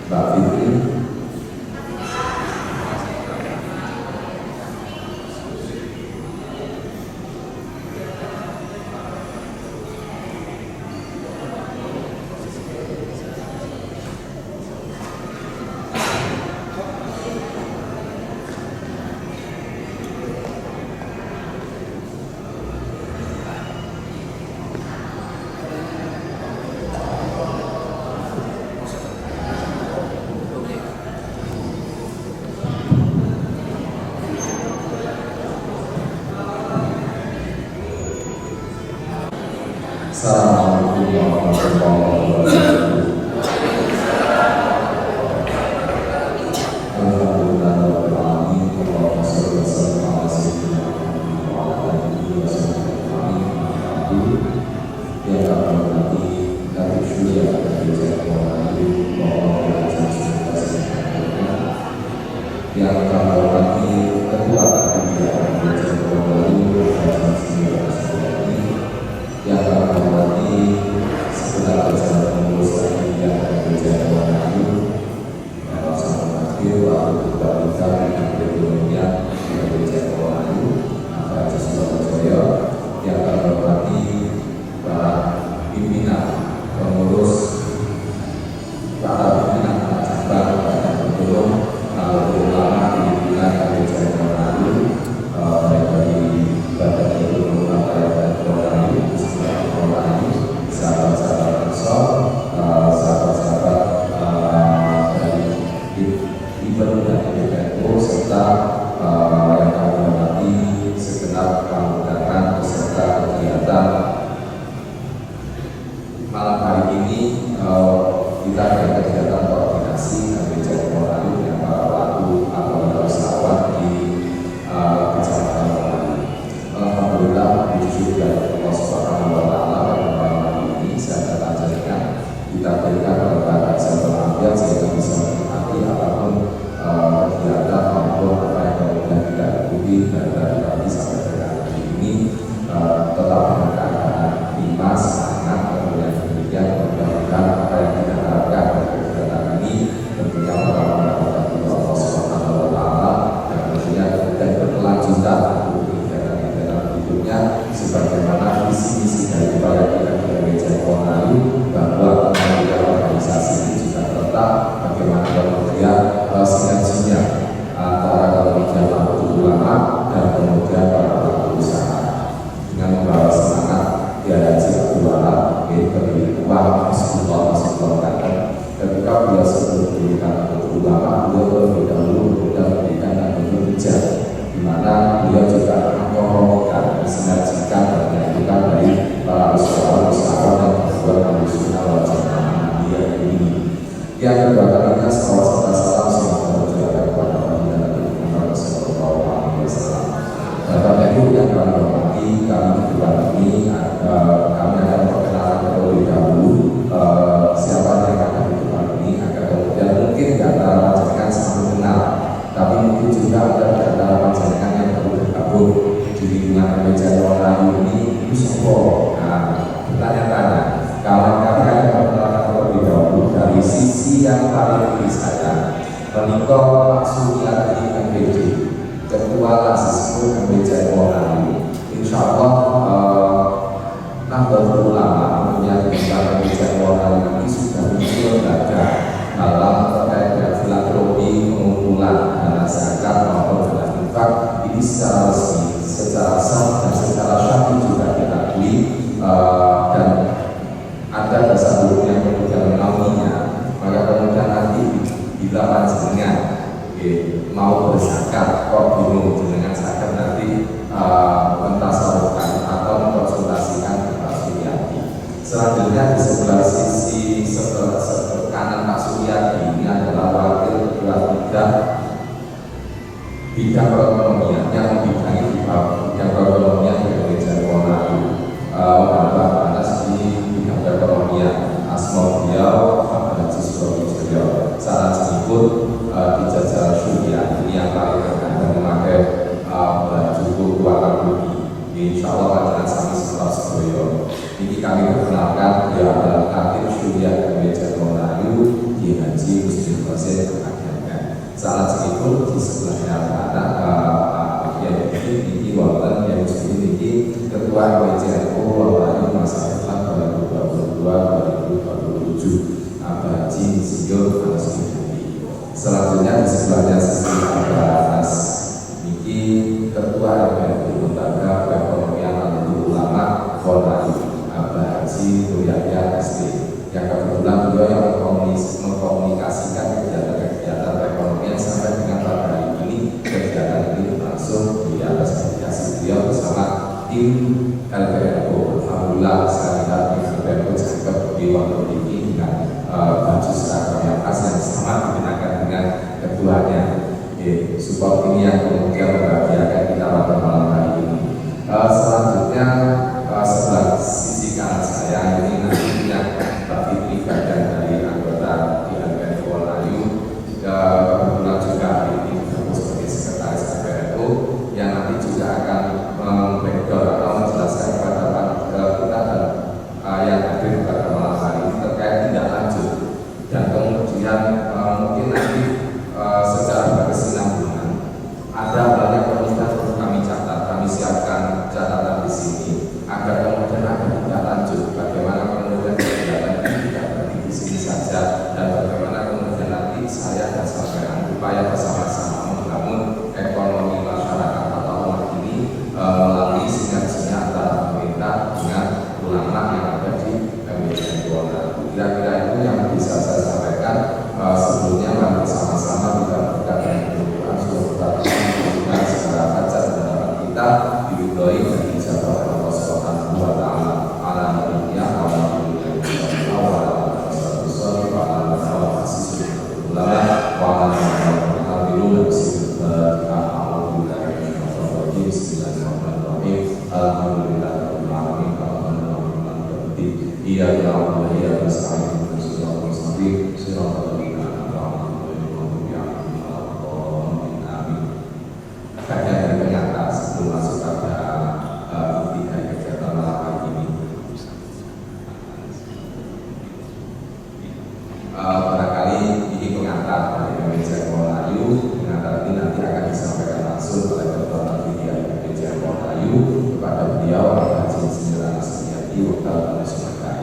Mbak Fitri. Assalamualaikum warahmatullahi wabarakatuh. Alhamdulillah rabbil alamin. Allahumma shalli wa sallim ala sayyidina Muhammad wa ala alihi wa sahbihi. Ya Rabbal alamin, kami syukur atas kehadiran bahwa kita yang kami hormati Ketua Panitia yang kami hormati segenap jajaran pengurus panitia Gereja Wahyu, bersama Wakil Ketua Bidang Perekonomian Gereja Wahyu, Pak Surabaya, yang kami hormati para pimpinan pengurus, para pimpinan cabang dan pendukung ulama di lingkungan Gereja Wahyu, baik dari Badan Ekonomi Rakyat dan Wahyu, sahabat-sahabat Ansor, sahabat-sahabat dari Ibadah dan IPNU, serta yang kami hormati segenap keanggotaan peserta kegiatan malam hari ini. Kita ada kegiatan koordinasi Gereja Wahyu dengan para pelaku atau wisatawan di Kecamatan Wahyu. Alhamdulillah, puji dari Allah Subhanahu wa Ta'ala, saya ajarkan kita berikan kepada kesempatan sehingga bisa menikmati apapun kegiatan maupun apa yang kemudian kita ikuti dari pagi sampai dengan hari ini, tetap dengan keadaan prima, semangat, kemudian demikian mudah-mudahan apa yang kita harapkan dari kegiatan ini tentunya mendapatkan Allah Subhanahu wa Ta'ala, dan tentunya kemudian berkelanjutan untuk kegiatan-kegiatan berikutnya sebagaimana visi-misi dari upaya kita di Gereja Wahyu, bahwa kemudian organisasi ini juga tetap bagaimana kemudian sinerginya antara kemudian pelaku ulama dan kemudian para pelaku usaha dengan membawa semangat diadakan kedua beri uang Rasulullah kata ketika beliau sebelum diberikan pelaku ulama, beliau terlebih dahulu memberikan dan bekerja, di mana beliau juga mengkompromikan, sinergikan dan menyatukan dari para usahawan dan membuat manusia wajah dia ini. Yang kedua kalinya salam semoga terjaga kepada Nabi Muhammad SAW. Bapak Ibu yang kami hormati, kami berdua ini kami akan perkenalan terlebih dahulu siapa yang akan berdua ini, agar kemudian mungkin di antara panjenengan selalu kenal, tapi mungkin juga ada di antara panjenengan yang baru bergabung di lingkungan Gereja Wahyu ini. Itu semua. Nah, bertanya-tanya, kawan-kawan yang perkenalan terlebih dahulu dari sisi yang paling kiri saya, menikah Pak Suryadi MPD, Ketua Asisku Gereja Wahyu. Insya Allah Nahdlatul Ulama yang Gereja Wahyu ini sudah menyelenggarakan dalam terkait dengan filantropi, pengumpulan dana zakat maupun dana infak ini secara resmi, secara sah dan secara syar'i juga diakui, dan ada dasar hukum yang kemudian menaunginya. Maka kemudian nanti bila panjenengan mau berzakat kok bingung dengan zakat, nanti mentasawufkan atau mengkonsultasikan ke Pak Suryadi. Selanjutnya di sebelah sisi kanan Pak Suryadi ini adalah wakil ketua bidang perekonomian yang membidangi bidang perekonomian di Gereja Wahyu. Menambah panas di bidang perekonomian asma beliau Pak Haji Surabaya. Saat sebut di jajaran Suryadi ini yang paling terkadang memakai baju warna putih. Insya Allah panjenengan sami sekolah Surabaya. Ini kami perkenalkan, dia adalah Katib Suryadi Gereja Wahyu, Haji Muslim Abah Haji Insinyur Anas Budi. Selanjutnya di sebelahnya sisi Abah Anas Niki Ketua MPU Lembaga Perekonomian Nahdlatul Ulama Polri Abah Haji Turyatya SD, yang kebetulan beliau yang mengkomunikasikan kegiatan perekonomian sampai dengan pada hari ini. Kegiatan ini berlangsung di atas inisiasi beliau bersama tim LPNU. Alhamdulillah saya lihat tim LPNU cakep di waktu ini dengan baju seragam yang khas yang sama dikenakan dengan ketuanya. Support ini yang kemudian membahagiakan kita pada malam hari ini. Selanjutnya sebelah sisi kanan saya ini nantinya Mbak Fitri, bagian dari anggota di LPNU Wolayu, kebetulan juga hari ini bergabung sebagai sekretaris LPNU yang nanti juga akan membekor atau menjelaskan kepada kita dan yang hadir pada malam hari ini terkait tindak lanjut dan kemudian mungkin nanti secara berkesinambungan ada banyak pemikiran perlu kami catat, kami siapkan catatan di sini agar kemudian ada tindak lanjut bagaimana kemudian kegiatan ini tidak berhenti di sini saja dan bagaimana kemudian nanti saya dan sampean upaya bersama-sama membangun ekonomi masyarakat atau umat ini melalui sinerginya antara pemerintah dengan ulama yang ada di MUI Wolayu. Kira-kira itu yang bisa saya sampaikan. Sebelumnya mari bersama-sama kita berkata dengan surat Al-Quran secara hajat dan harapan kita diridhoi dan dijabah oleh Allah Subhanahu wa taala. Ala nabiyina wa ala alihi wa bagian dari penyata sebelum masuk pada inti dari kegiatan malam hari ini. Barangkali ini pengantar dari MUI Wolayu. Pengantar ini nanti akan disampaikan langsung oleh Ketua Panitia MUI Wolayu kepada beliau Abah Haji Insinyur Anas Budi Wakil Sumatera.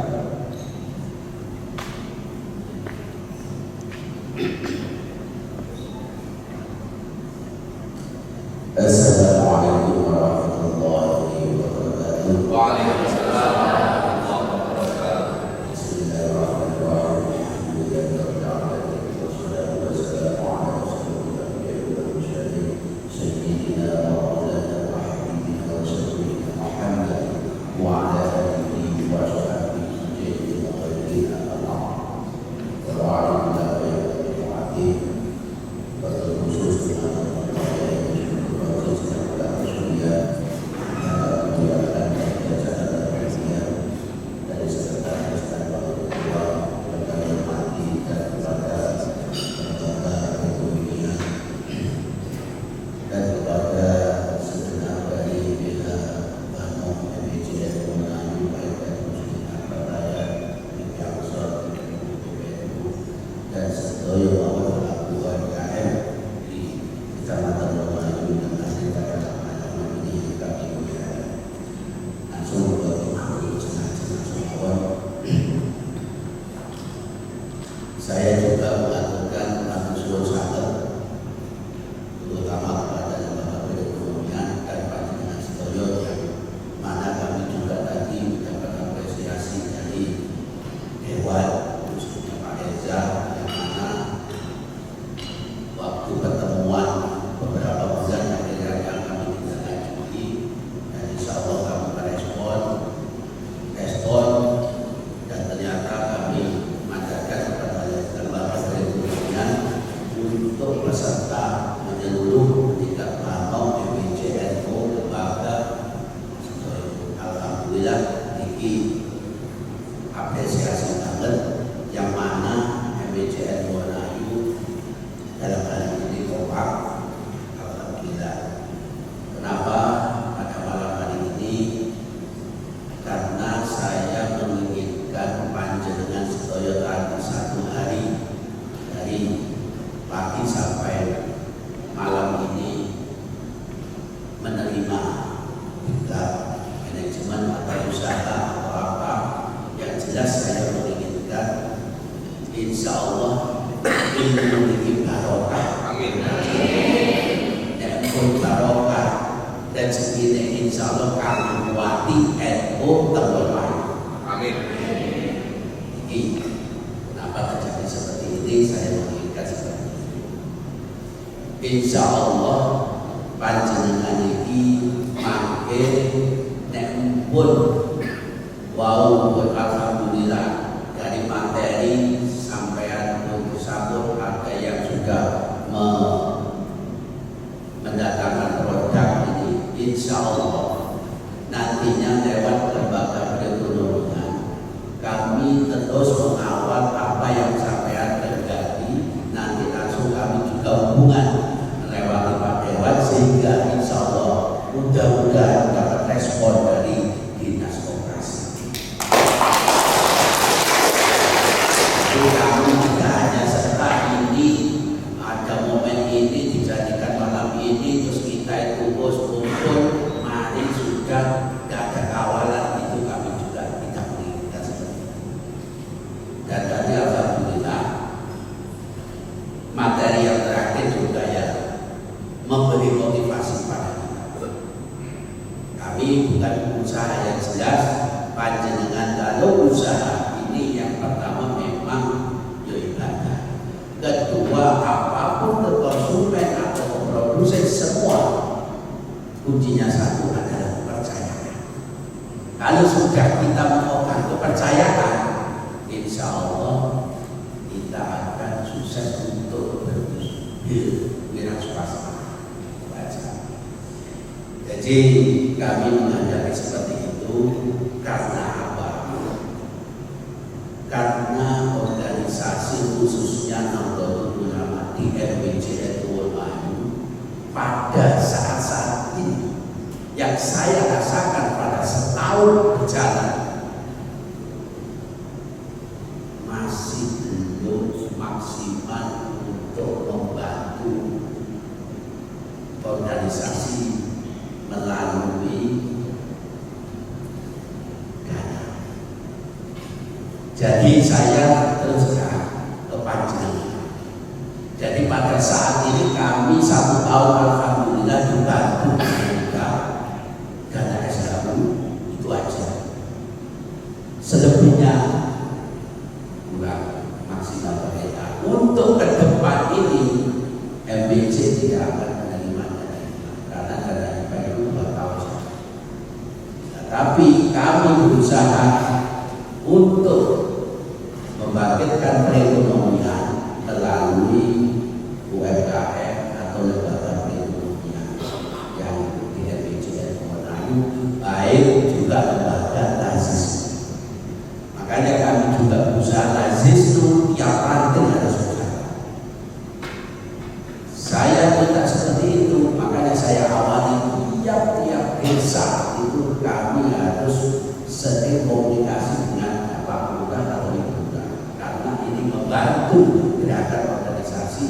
Assalamualaikum warahmatullahi wabarakatuh. Waalaikumsalam warahmatullahi wabarakatuh. Bismillahirrahmanirrahim. Wassalatu wassalamu ala rasulillah sayyidina wa maulana wa habibina wa sayyidina Muhammad wa ala alihi wa sahbihi sayyidina khairina Allah. Wa ala alihi wa sahbihi khusus dengan saya juga mengaturkan matur sangat terutama kepada lembaga perekonomian dan panjenengan sedaya yang mana kami juga tadi mendapat apresiasi dari Dewan khususnya Pak Eza yang mana waktu pertemuan beberapa bulan yang kami tidak lanjuti dan insya Allah kami merespon dan ternyata kami mandatkan kepada lembaga insya Allah ilmu ini barokah. Amin. Dan pun barokah dan segini insya Allah kami kuati NU terbaik. Amin. Ini kenapa terjadi seperti ini, saya mengingat seperti ini. Insya Allah panjenengan ini mangke nek pun wow, alhamdulillah dari materi sampean untuk sabut ada yang juga mendatangkan produk ini. Insya Allah nantinya lewat lembaga perekonomian kami terus mengawal apa yang sampean terjadi. Nanti langsung kami juga hubungan lewat Pak Dewan sehingga insya Allah mudah-mudahan dapat respon dari dinas koperasi. Kami tidak hanya setelah ini ada momen ini dijadikan malam ini terus kita itu bos kumpul mari sudah tidak ada kawalan, itu kami juga tidak menginginkan seperti itu. Dan tadi alhamdulillah materi yang terakhir juga ya memberi motivasi pada kita. Kami bukan usaha yang jelas panjenengan kalau usaha ini yang pertama memang ibadah. Kedua, apapun ke konsumen atau produsen semua kuncinya satu adalah kepercayaan. Kalau sudah kita menemukan kepercayaan, insya Allah kita akan sukses untuk berwira swasta. Jadi kami menghadapi seperti itu karena apa? Karena organisasi khususnya Nahdlatul Ulama di MBJ NU pada saat-saat ini yang saya rasakan pada setahun berjalan masih belum maksimal untuk membantu organisasi melalui dana. Jadi saya terus ke panjenengan. Jadi pada saat ini kami 1 tahun alhamdulillah dibantu juga dana SKU itu aja. Selebihnya kurang maksimal mereka. Untuk ke depan ini MBC tidak akan menerima dana karena dana itu 2 tahun saja. Tapi kami berusaha untuk membangkitkan perekonomian melalui UMKM atau lembaga perekonomian yang di MBJ NU, baik juga lembaga lazis. Makanya kami juga berusaha lazis itu tiap ranting harus berjalan. Saya tidak seperti itu, makanya saya awali tiap-tiap desa itu kami harus sering komunikasi dengan Pak Lurah atau Ibu Lurah karena ini membantu gerakan organisasi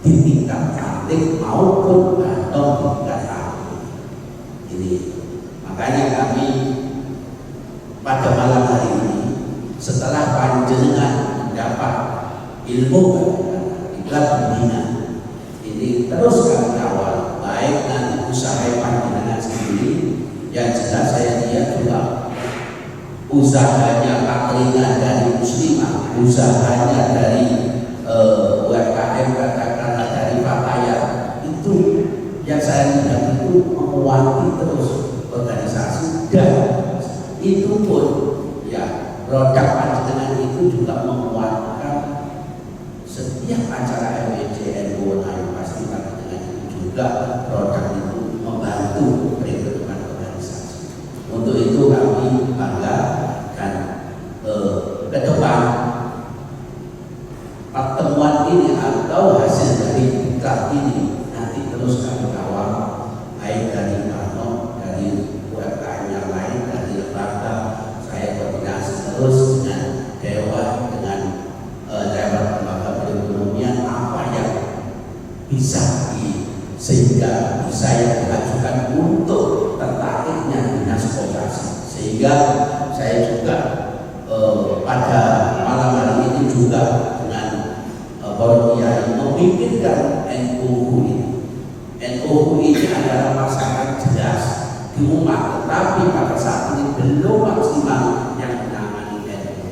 di tingkat ranting maupun atau di tingkat ranting. Ini makanya kami pada malam hari ini setelah panjenengan mendapat ilmu di kelas pembina ini terus kami kawal baik nanti usaha panjenengan sendiri yang jelas saya lihat juga usahanya Katrina dari Muslimah, usahanya dari UMKM katakanlah dari Papaya itu yang saya lihat itu menguati terus organisasi dan itu pun ya produk panjenengan itu juga menguatkan setiap acara MBJ NU pasti panjenengan itu juga produk itu membantu perekonomian organisasi. Untuk itu kami bangga dan ke depan pertemuan ini atau hasil dari diklat ini nanti terus kami kawal baik dari Parno, dari UMKM yang lain, dari lembaga. Saya koordinasi terus dengan Dewan, dengan lewat lembaga perekonomian apa yang bisa sehingga saya diajukan untuk tertariknya dinas koperasi. Sehingga saya juga pada malam hari ini juga dengan para kiai memikirkan NU ini. NU ini adalah masyarakat jelas di umat, tetapi pada saat ini belum maksimal yang menangani NU.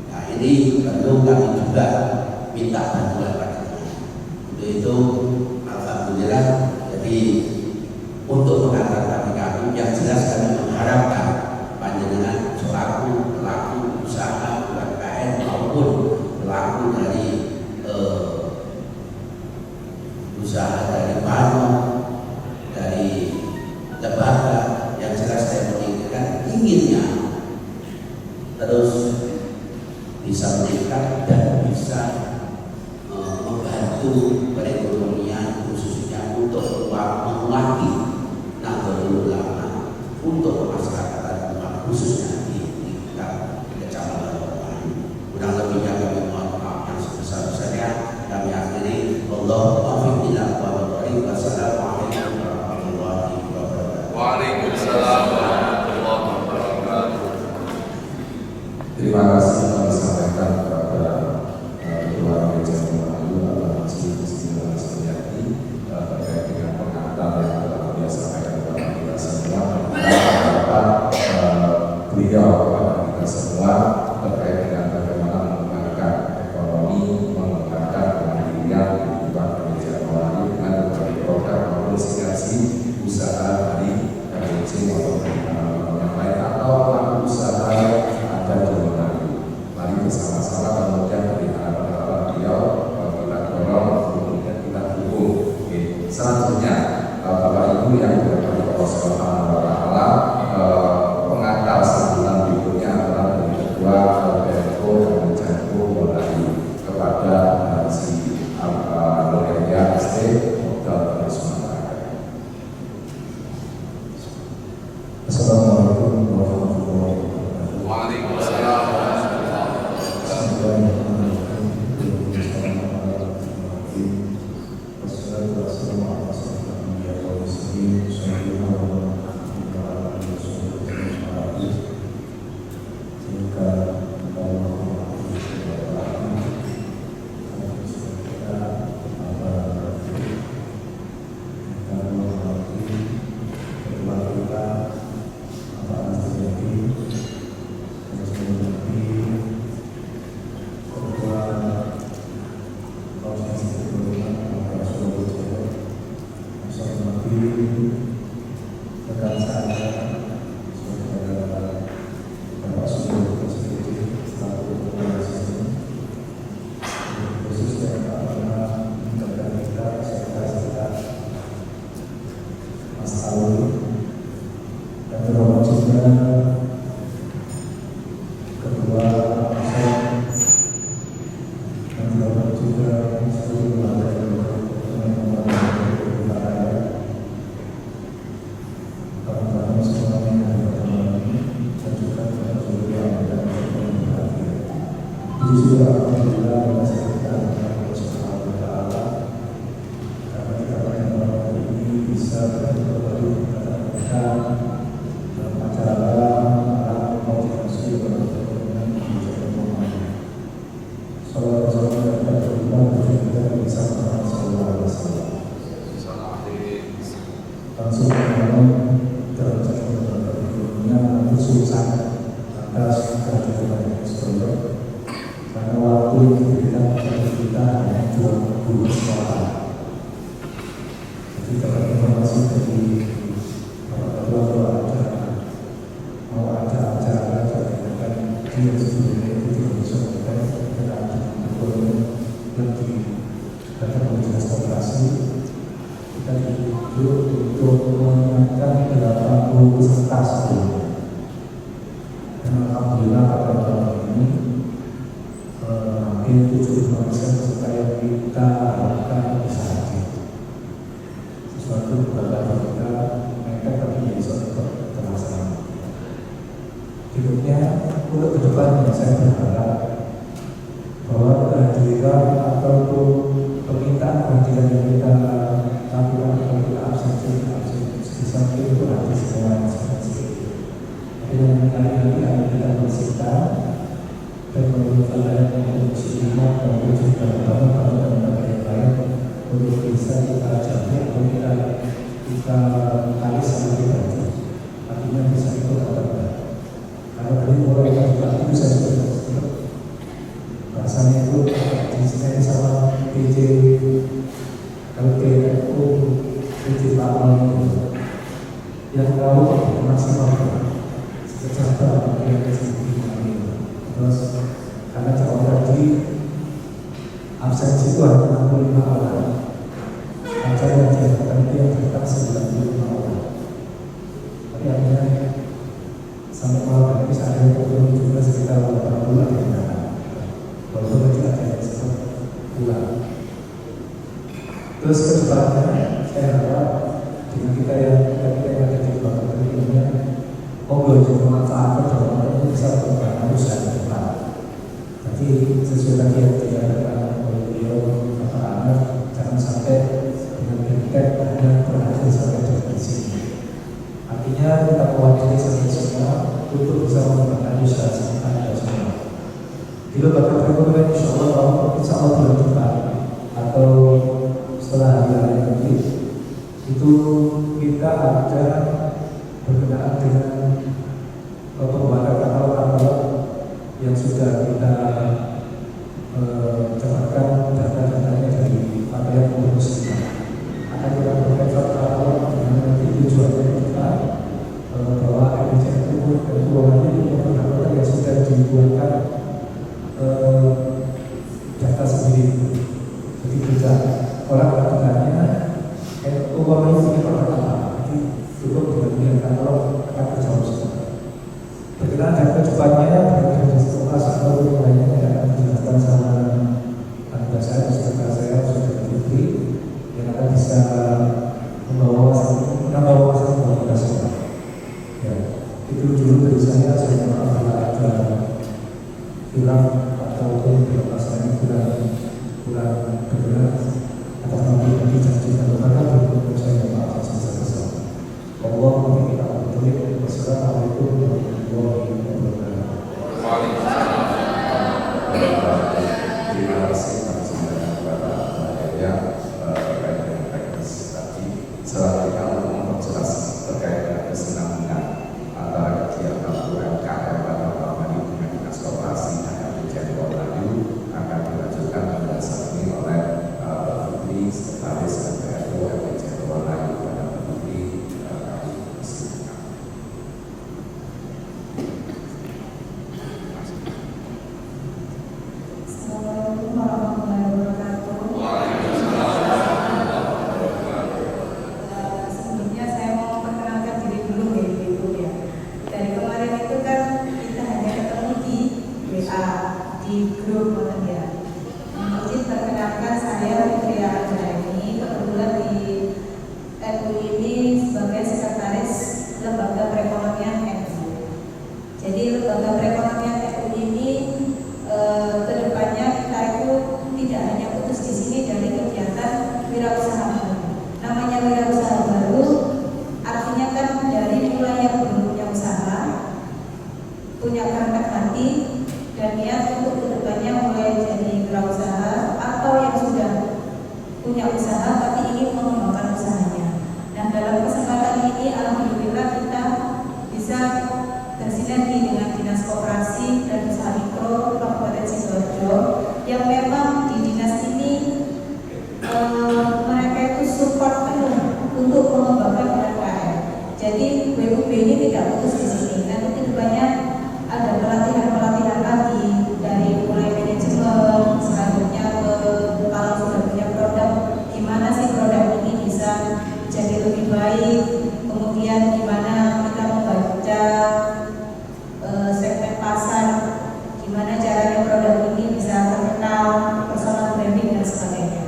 Nah ini perlu kami juga minta bantuan pada untuk itu. Alhamdulillah, jadi untuk mengantar kami yang jelas kami mengharapkan panjenengan selaku pelaku usaha UMKM maupun pelaku dari usaha dari panon, dari lembaga, yang jelas saya menginginkan inginnya terus bisa meningkat dan bisa membantu perekonomian khususnya untuk menguati Nahdlatul Ulama untuk masyarakat umat khususnya di Kecamatan Banyuwangi. Kurang lebihnya kami mohon maaf yang sebesar-besarnya. Kami akhiri. Wassalamualaikum warahmatullahi wabarakatuh. Waalaikumsalam warahmatullahi wabarakatuh. Terima kasih kami sampaikan kepada Ketua Gereja Pemalu Bapak Masjid Istiqlal Suryati terkait dengan pengantar yang telah beliau sampaikan kepada kita semua. Harapan beliau kepada kita semua terkait dengan bagaimana mengembangkan ekonomi, mengembangkan kemandirian kehidupan gereja Pemalu dengan berbagai program maupun sinergi usaha dari gereja maupun yang lain atau pelaku usaha ada di Pemalu. Mari bersama-sama kemudian dari harapan beliau kita dorong, kemudian kita dukung. Selanjutnya Bapak Ibu yang dirahmati Allah Subhanahu wa Ta'ala, pengantar sambutan berikutnya adalah dari Ketua PMO dan Menjangku Mulai kepada si Lorelia ST Modal Sumatera. Assalamualaikum warahmatullahi wabarakatuh. Waalaikumsalam warahmatullahi wabarakatuh. Untuk kedepannya saya berharap bahwa kehadiran ataupun permintaan kehadiran yang kita lakukan atau kita absensi di samping itu nanti semua absensi. Tapi yang kali ini akan kita bersihkan dan menurut Allah yang kita alis sama pribadi, artinya bisa ikut atau tidak. Kalau dari mulai kita itu saya sudah bahasanya itu di sini sama PJ LPU PJ Lawan yang tahu maksimal secara yang terus karena kalau tadi absensi itu hanya 65 orang, acara yang diadakan itu yang tetap 95 orang. Tapi akhirnya sampai malam ini bisa ada yang turun juga sekitar 80 orang. Walaupun nanti ada yang sempat pulang. Terus ke depannya saya harap dengan kita yang ada di belakang ini, monggo juga manfaatkan bahwa kita bisa berbangun usaha ke depan. Jadi sesuai tadi yang dikatakan oleh beliau Bapak Ahmad, jangan sampai dengan berikan hanya berhasil sampai di sini. Artinya kita mewakili semua untuk bisa mengembangkan usaha kita semua. Di lembaga perekonomian insya Allah bulan depan atau setelah hari nanti itu kita ada berkenaan dengan pembuatan katalog yang sudah kita dapatkan data-datanya dari pakaian pengurus kita. Akan kita berikan katalog dengan nanti tujuannya kita bahwa RPJMD dan keuangannya itu beberapa yang sudah dibuatkan data sendiri. Jadi bisa orang bertanya uang ini punya orang apa? Jadi cukup dengan katalog akan terjawab semua. Berkenaan dengan kedepannya, berkenaan setelah atau lainnya yang akan dijelaskan sama anda saya, saudara saya, saudara Fitri yang akan bisa membawa masalah kita semua. Ya, itu dulu dari saya maaf bila ada kurang ataupun perasaan kurang bergerak atau nanti janji dan lembaga berikutnya saya maaf sebesar-besar. Allah kita berdoa. Wassalamualaikum warahmatullahi wabarakatuh. Terima kasih atas kepada Mbak terkait dengan teknis tadi. Selanjutnya untuk memperjelas terkait dengan kesinambungan antara kegiatan UMKM pada Muhammadiyah dengan Dinas Koperasi dan RPJMD Polri akan dilanjutkan penjelasan ini oleh Mbak Fitri, Sekretaris MPRU RPJMD Polri pada Mbak Fitri kami persilakan. Assalamualaikum warahmatullahi wabarakatuh. Sebelumnya saya mau perkenalkan diri dulu ya Ibu ya. Dari kemarin itu kan kita hanya ketemu di WA di grup ya. Izin perkenalkan saya Fitri Anjani, kebetulan di NU ini sebagai sekretaris Lembaga Perekonomian NU. Jadi Lembaga Perekonomian NU ini kedepannya kita itu tidak hanya putus di sini dari kegiatan wirausaha baru. Namanya wirausaha baru artinya kan dari mulai yang belum punya usaha, punya kehendak hati dan niat untuk kedepannya mulai jadi wirausaha atau yang sudah punya usaha tapi ingin mengembangkan usahanya. Nah dalam kesempatan ini alhamdulillah kita bisa bersinergi dengan Dinas Koperasi dan Usaha Mikro Kabupaten Sidoarjo yang memang di dinas ini mereka itu support penuh untuk mengembangkan UMKM. Jadi WUB ini tidak putus di sini. Nanti kedepannya ada pelatihan-pelatihan lagi dari mulai manajemen, selanjutnya ke kalau sudah punya produk, gimana sih produk ini bisa jadi lebih baik, kemudian gimana kita membaca segmen pasar, gimana caranya produk ini bisa terkenal, personal branding dan sebagainya.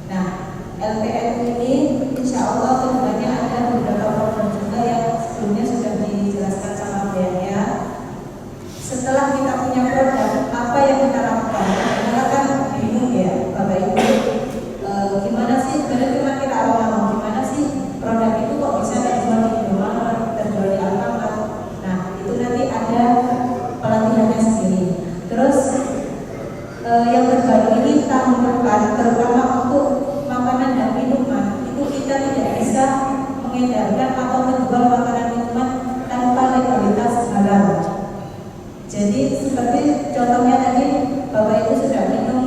Nah, LPNU ini insya Allah kedepannya ada beberapa program juga yang sebelumnya sudah dijelaskan sama Mbaknya. Setelah kita punya produk, apa yang kita lakukan? Karena kan bingung ya, Bapak Ibu. Gimana sih? Karena cuma kita awal-awal gimana sih produk itu kok bisa terjual di Indomaret, terjual di Alfamart. Nah, itu nanti ada pelatihannya sendiri. Terus yang terbaru ini tahun depan, terutama untuk makanan dan minuman, itu kita tidak bisa mengedarkan atau menjual makanan minuman tanpa legalitas halal. Jadi seperti contohnya tadi Bapak itu sudah minum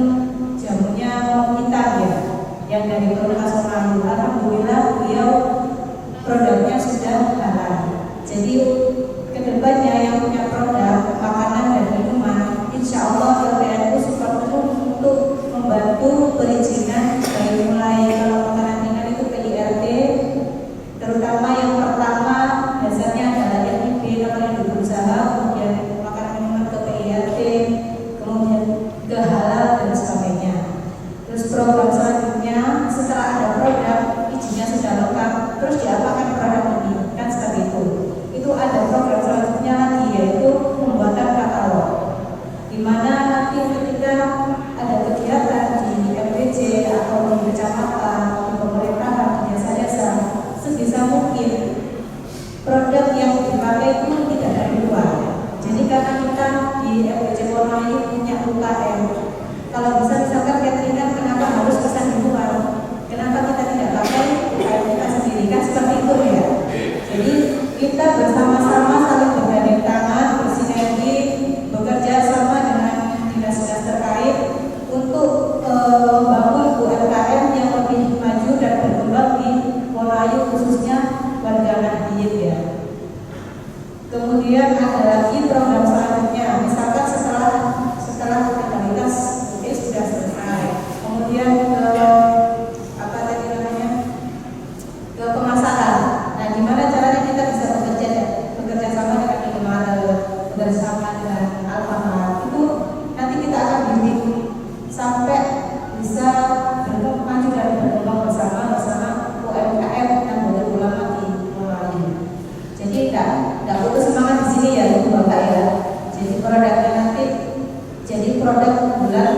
jamunya kita ya, yang dari produk Sonayu. Alhamdulillah beliau produknya sudah halal. Jadi kedepannya yang punya produk makanan dan minuman, insya Allah LPNU support penuh untuk membantu perizinan dari mulai kalau makanan ringan itu PIRT, terutama yang pertama dasarnya adalah LIB namanya berusaha, kemudian makanan minuman ke PIRT, kemudian ke halal dan sebagainya. Terus program selanjutnya setelah ada produk izinnya sudah lengkap, terus diapakan produk ini kan seperti itu. Itu ada program selanjutnya lagi yaitu pembuatan katalog, di mana nanti ketika ada kegiatan di MPC atau di kecamatan, di pemerintahan, di desa-desa, sebisa mungkin produk yang dipakai itu tidak dari luar. Jadi karena kita di MPC Wonoayu punya UKM, kalau bisa misalkan cateringan kenapa harus pesan di luar? Kenapa kita tidak pakai UKM kita sendiri? Kan seperti itu ya. Jadi kita bersama-sama saling bergandeng tangan, bersinergi, bekerja sama dengan dinas-dinas terkait untuk membangun UMKM yang lebih maju dan berkembang di Wonoayu khususnya warga Nahdien ya. Kemudian ada lagi program selanjutnya, misalkan setelah legalitas sudah selesai, kemudian ke apa tadi namanya, ke pemasaran. Nah, gimana caranya kita bisa bekerja sama dengan Indomaret, bersama dengan Alfamart, itu nanti kita akan bimbing sampai bisa maju dan berkembang bersama UMKM yang boleh ulama di Wonoayu. Jadi tidak putus semangat di sini ya Ibu Bapak ya. Jadi produknya nanti jadi produk unggulan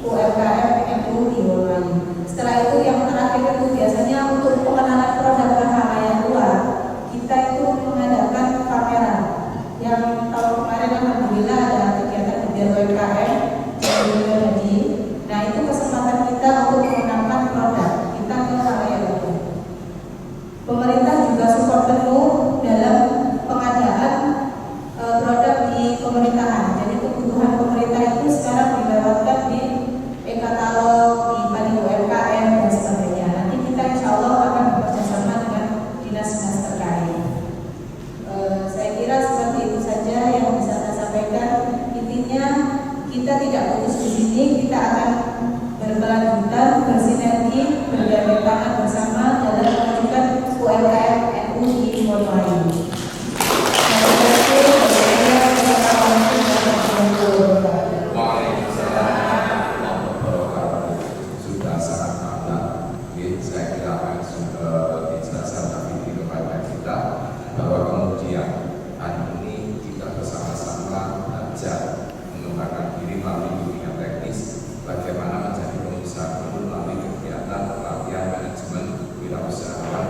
UMKM MU di Wonoayu. Setelah itu yang terakhir itu biasanya untuk pengenalan produk ke halayak luar, kita itu mengadakan pameran. Yang tahun kemarin alhamdulillah ada kegiatan kegiatan UMKM jadi. Nah itu kesempatan kita untuk mengenalkan produk kita ke halayak luar. Pemerintah juga support penuh dalam pengadaan produk di pemerintahan. Jadi kebutuhan pemerintah itu sekarang dilewatkan di e-katalog, di panel UMKM dan sebagainya. Nanti kita insya Allah akan bekerjasama dengan dinas-dinas terkait. Saya kira seperti itu saja yang bisa saya sampaikan. Intinya kita tidak fokus di sini, kita akan berkelanjutan, bersinergi, bergandeng tangan bersama dalam memajukan UMKM NU di Wonoayu. Sudah sangat bangga. Saya kira dijelaskan tapi kepada kita bahwa kemudian hari ini kita bersama-sama belajar mengembangkan diri melalui bimbingan teknis, bagaimana menjadi pengusaha baru melalui kegiatan pelatihan manajemen wirausahaan.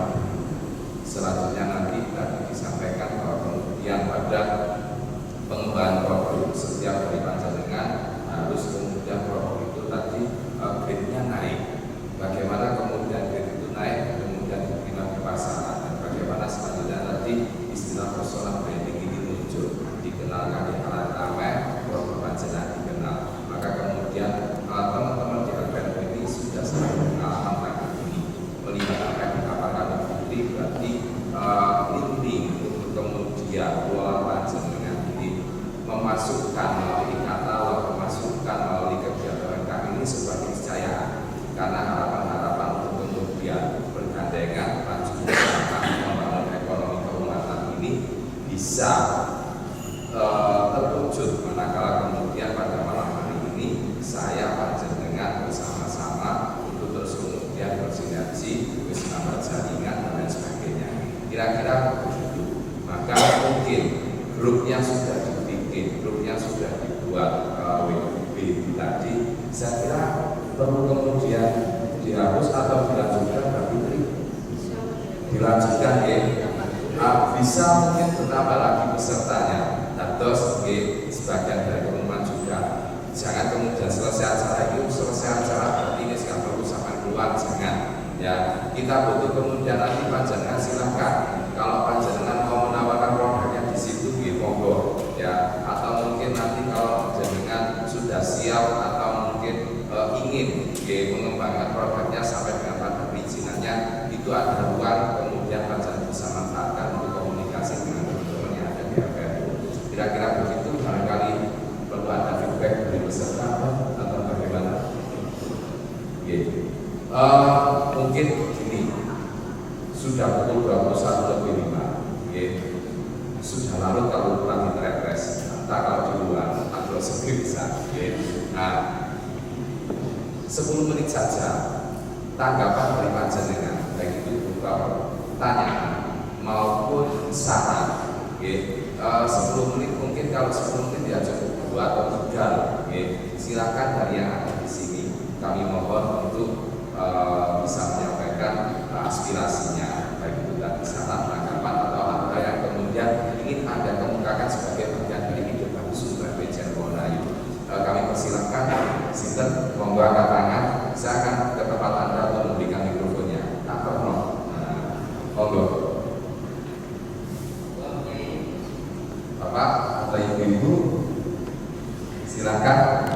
Selanjutnya nanti tadi disampaikan bahwa kemudian pada pengembangan produk setiap dari panjenengan harus kemudian produk itu tadi grade-nya naik. Bagaimana kemudian grade itu naik, kemudian dibina di pasaran, dan bagaimana selanjutnya tadi istilah personal branding ini muncul, dikenalkan di halayak ramai, produk panjenengan dikenal. Maka kemudian teman-teman di LPNU ini sudah sangat pengalaman tentang ini, melihat apa yang dikatakan Putri, berarti ini untuk kemudian pola panjenengan ini memasukkan melalui katalog, memasukkan melalui kegiatan UMKM ini sebagai keniscayaan, karena harapan-harapan untuk kemudian bergandengan maju bersama membangun ekonomi keumatan ini bisa terwujud manakala kemudian pada malam hari ini saya panjenengan bersama-sama untuk terus kemudian bersinergi, menambah jaringan dan lain sebagainya. Kira-kira begitu. Maka mungkin grup yang sudah dibikin, grup yang sudah dibuat WB tadi, saya kira perlu kemudian dihapus atau dilanjutkan, Mbak Fitri? Dilanjutkan ya. Bisa mungkin bertambah lagi pesertanya. Terus sebagian dari pengumuman juga. Jangan kemudian selesai acara itu, selesai acara berarti ini sekarang perlu sampai keluar, jangan. Ya, kita Kita butuh kemudian nanti panjenengan silahkan. Kalau panjenengan mau menawarkan produknya di situ, monggo ya. Atau mungkin nanti kalau panjenengan sudah siap atau mungkin ingin mengembangkan produknya sampai dengan pada perizinannya, itu ada ruang kemudian panjenengan bisa manfaatkan untuk komunikasi dengan teman-teman yang ada di FPNU. Kira-kira begitu. Barangkali perlu ada feedback dari peserta atau bagaimana? Mungkin ini sudah pukul 21:05, sudah larut kalau pulang di terepres, entah kalau di luar atau sebelum bisa. Nah, 10 menit saja tanggapan dari panjenengan, baik itu berupa pertanyaan maupun saran. 10 menit, mungkin kalau 10 menit ya cukup 2 atau 3. Silakan dari yang ada di sini. Kami mohon untuk bisa menyampaikan aspirasinya, baik itu tadi saran, tanggapan atau apa yang kemudian ingin Anda kemukakan sebagai bagian dari kehidupan sumber BCN Wonoayu. Kami persilahkan, sinten monggo angkat tangan. Saya akan ke tempat Anda untuk memberikan mikrofonnya. Monggo. Bapak atau ibu-ibu, silakan.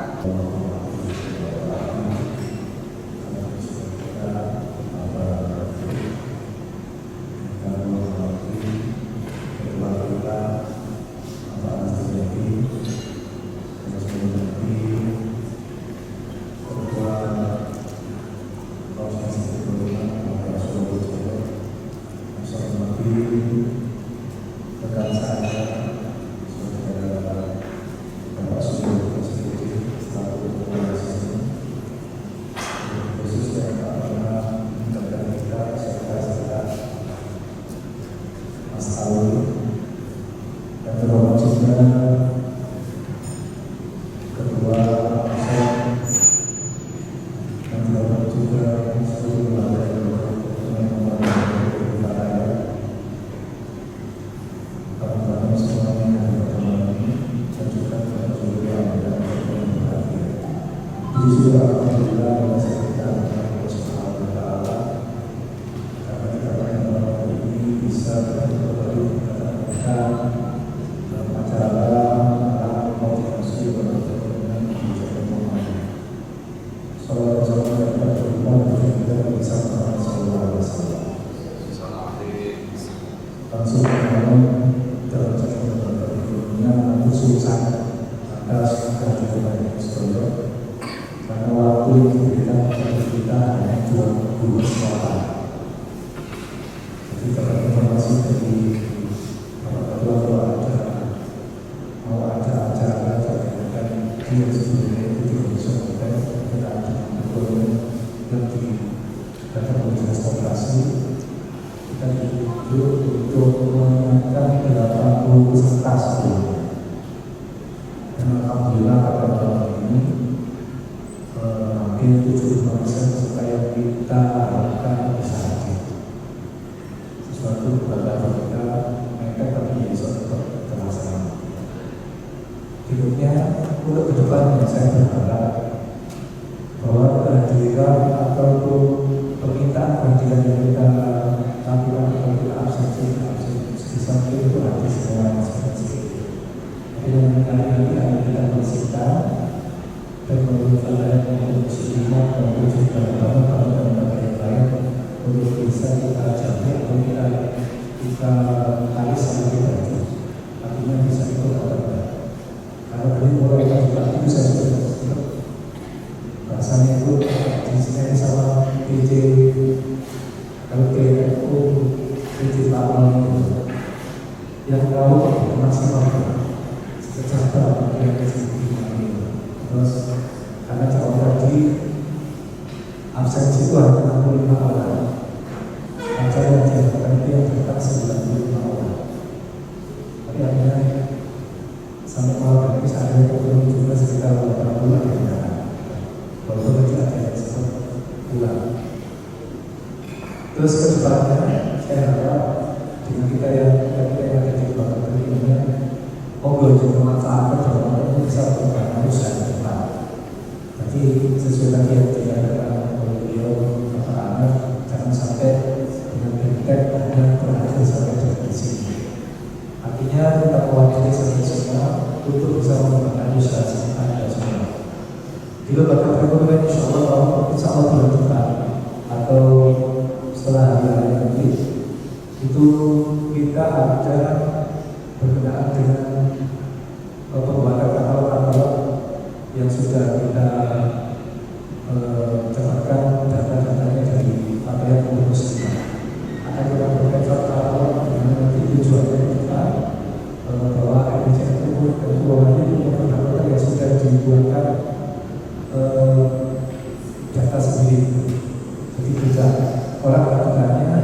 Untuk kedepannya saya berharap bahwa kehadiran ataupun permintaan kehadiran yang kita lakukan atau kita absensi di samping itu nanti semua seperti tapi yang kali akan kita bersihkan dan menurut lain untuk muslimah dan untuk agama dan yang lain untuk bisa kita jaga atau kita tarik sama kita artinya bisa ikut atau kalau dari mulai kita itu saya sudah rasanya itu jenisnya sama PJ kalau PNU PJ Lama yang tahu maksimal secara yang terus karena kalau tadi absensi itu hanya 65 orang acara yang dilakukan itu yang tetap 95 orang tapi akhirnya sampai malam ini saya ada yang juga sekitar 80 ya. Walaupun tidak ada yang sempat pulang. Terus kedepannya saya harap dengan kita yang ada di Bapak ini, monggo juga manfaatkan bahwa ini bisa berkembang usaha ke depan. Jadi sesuai tadi yang dikatakan oleh beliau Bapak Ahmad, jangan sampai untuk bisa mengembangkan usaha Anda semua. Di lembaga perekonomian insya Allah bulan depan atau setelah hari nanti itu kita ada berkenaan dengan pembuatan katalog yang sudah kita dapatkan data-datanya dari pakaian kursus kita. Akan kita berikan katalog dengan nanti tujuannya kita bahwa RPJM itu dan keuangannya itu data yang sudah dibuatkan data sendiri. Jadi bisa orang bertanya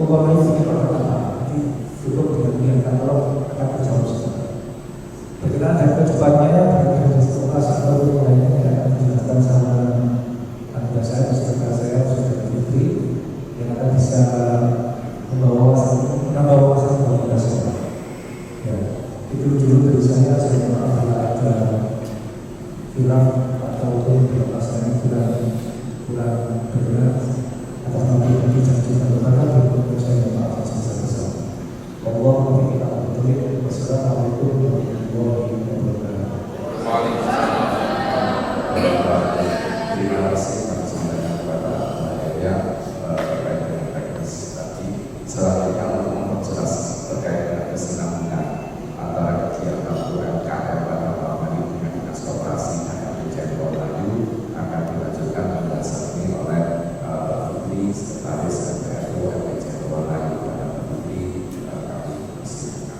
uang ini produk apa? Jadi cukup dengan katalog akan terjawab semua. Berkenaan dan kedepannya berkenaan sekolah atau lainnya yang akan dijelaskan sama anggota saya, peserta saya, saudara Fitri yang akan bisa membawa wawasan kepada semua. Ya, itu dulu dari saya maaf bila ada kurang atau berpasangan kurang berkenan atas nama yang janji dan lembaga berikutnya saya maaf sebesar-besarnya. Allah kita berdoa. Wassalamualaikum warahmatullahi wabarakatuh. Terima kasih atas sampaikan kepada Mbak terkait dengan teknis tadi. Selanjutnya untuk memperjelas terkait dengan kesinambungan antara kegiatan UMKM pada malam ini dengan dinas koperasi dan RPJM Melayu akan dilanjutkan pembahasan ini oleh Menteri Sekretaris MPRU RPJM Melayu pada Menteri kami persilakan.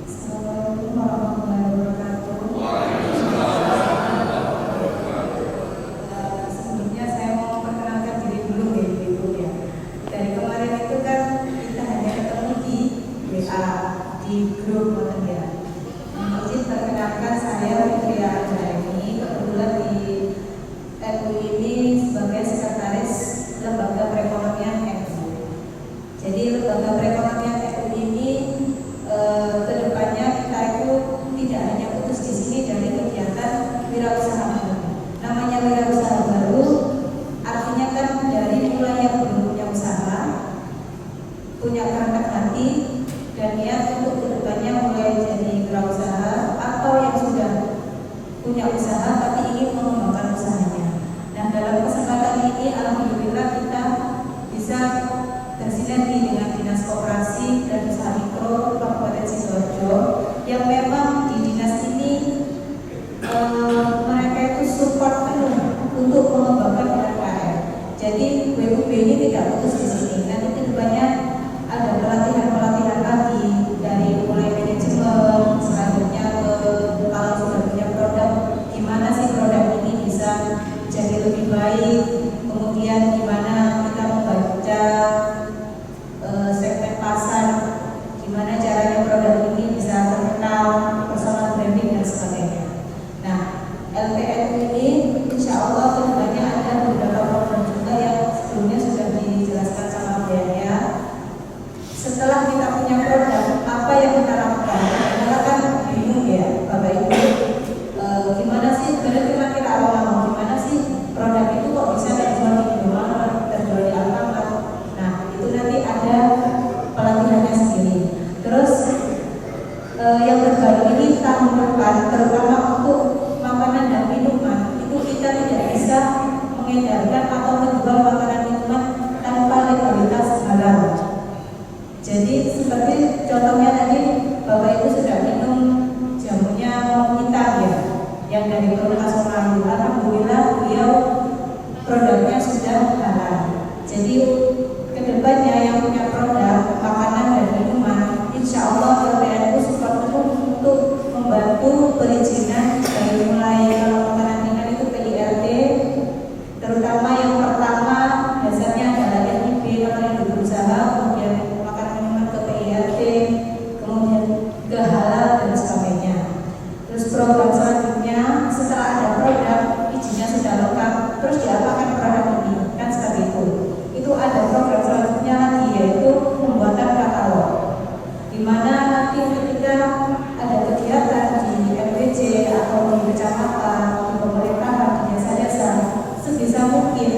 Assalamualaikum warahmatullahi wabarakatuh. Sebelumnya saya mau memperkenalkan diri dulu Ibu ya. Dari kemarin itu kan kita hanya ketemu di WA di grup Moten ya. Izin perkenalkan saya Fitri Anjani, kebetulan di NU ini sebagai sekretaris Lembaga Perekonomian NU. Jadi Lembaga Perekonomian NU ini kedepannya kita itu tidak hanya fokus di sini dari kegiatan wirausaha baru. Namanya wirausaha baru artinya kan dari mulai yang belum punya usaha, punya kerendah hati dan niat untuk kedepannya mulai jadi wirausaha atau yang sudah punya usaha tapi ingin mengembangkan usahanya. Nah dalam kesempatan ini alhamdulillah kita bisa bersinergi dengan Dinas Koperasi dan Usaha Mikro Kabupaten Sidoarjo yang memang di dinas ini mereka itu support penuh untuk mengembangkan UMKM. Jadi WUB ini tidak putus di sini. Nanti kedepannya ada pelatihan-pelatihan lagi dari mulai manajemen, selanjutnya ke kalau sudah punya produk, gimana sih produk ini bisa jadi lebih baik, kemudian gimana kita membaca segmen pasar, gimana caranya produk ini bisa terkenal, personal branding dan sebagainya. Nah, LPNU ini insya Allah kedepannya ada beberapa program juga yang sebelumnya sudah dijelaskan sama Mbaknya. Setelah kita punya produk, apa yang kita lakukan? Karena kan bingung ya, Bapak Ibu, gimana sih? Karena kita awal-awal gimana sih produk itu kok bisa terjual di Indomaret, terjual di Alfamart? Nah, itu nanti ada pelatihannya sendiri. Terus yang terbaru ini tahun depan, terutama untuk makanan dan minuman, itu kita tidak bisa mengedarkan atau menjual makanan minuman tanpa legalitas halal. Jadi seperti contohnya tadi Bapak Ibu sudah minum jamunya kita ya, yang dari produk Asolayu. Alhamdulillah beliau produknya sudah halal. Jadi kedepannya yang punya produk makanan dan minuman, insya Allah LPNU support penuh untuk membantu perizinan dari mulai kalau makanan ringan itu PIRT, terutama yang pertama dasarnya adalah NIB kalau yang berusaha, kemudian makanan minuman ke PIRT, kemudian ke halal dan sebagainya. Terus program selanjutnya setelah ada produk izinnya sudah lengkap, terus diapakan produk ini kan seperti itu. Itu ada program selanjutnya lagi yaitu pembuatan katalog, di mana nanti ketika ada kegiatan di MPC atau di kecamatan, di pemerintahan, di desa-desa, sebisa mungkin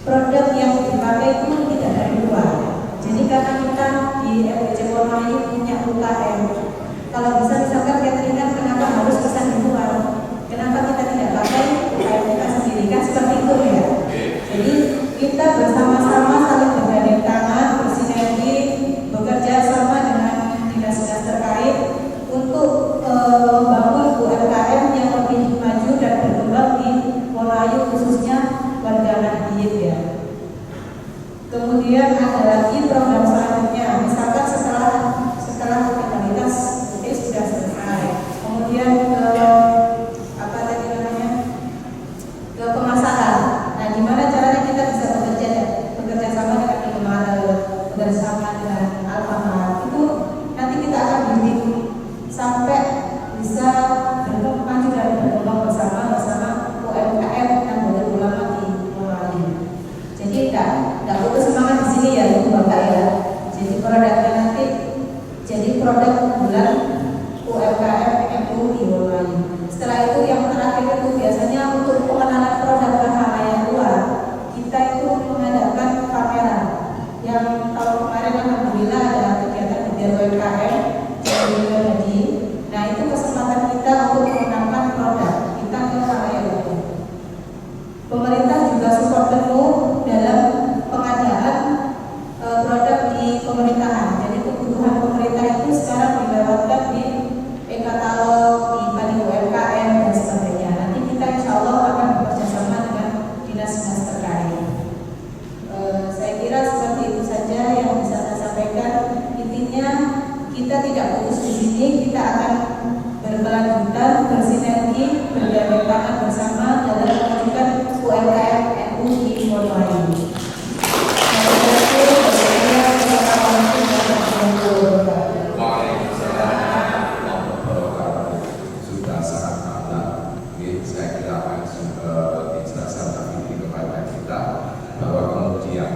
produk yang dipakai itu tidak dari luar. kita bersama-sama saling bergandeng tangan, bersinergi, bekerja sama dengan dinas-dinas terkait untuk membangun UMKM yang lebih maju dan berkembang di Wonoayu, khususnya warga Nahdien ya. Kemudian ada lagi program selanjutnya, misalkan setelah legalitas itu sudah selesai, kemudian ke pemasaran. Nah, gimana caranya kita bisa bekerja sama dengan Indomaret, bersama dengan Alfamart, itu nanti kita akan bimbing sampai bisa maju dan berkembang bersama UMKM yang boleh ulama di Wonoayu. Jadi tidak putus semangat di sini ya Ibu Bapak ya. Jadi produknya nanti jadi produk unggulan UMKM MU di Wonoayu. Setelah itu yang terakhir itu biasanya untuk pengenalan produk ke halayak luar, kita itu mengadakan pameran. Yang tahun kemarin alhamdulillah ada kegiatan kegiatan UMKM jadi. Nah itu kesempatan kita untuk mengenalkan produk kita ke halayak luar. Pemerintah juga support penuh dalam pengadaan produk di pemerintahan. Jadi kebutuhan pemerintah itu sekarang dilewatkan di e-katalog, di padi UMKM dan sebagainya. Nanti kita insya Allah akan bekerja sama dengan dinas-dinas terkait. Saya kira seperti itu saja yang bisa saya sampaikan. Intinya kita tidak putus di sini, kita akan berkelanjutan, bersinergi, bergandeng tangan bersama dalam mewujudkan UMKM NU di Wonoayu. Sudah sangat mantap. Saya kira penjelasan kami kepada kita bahwa kemudian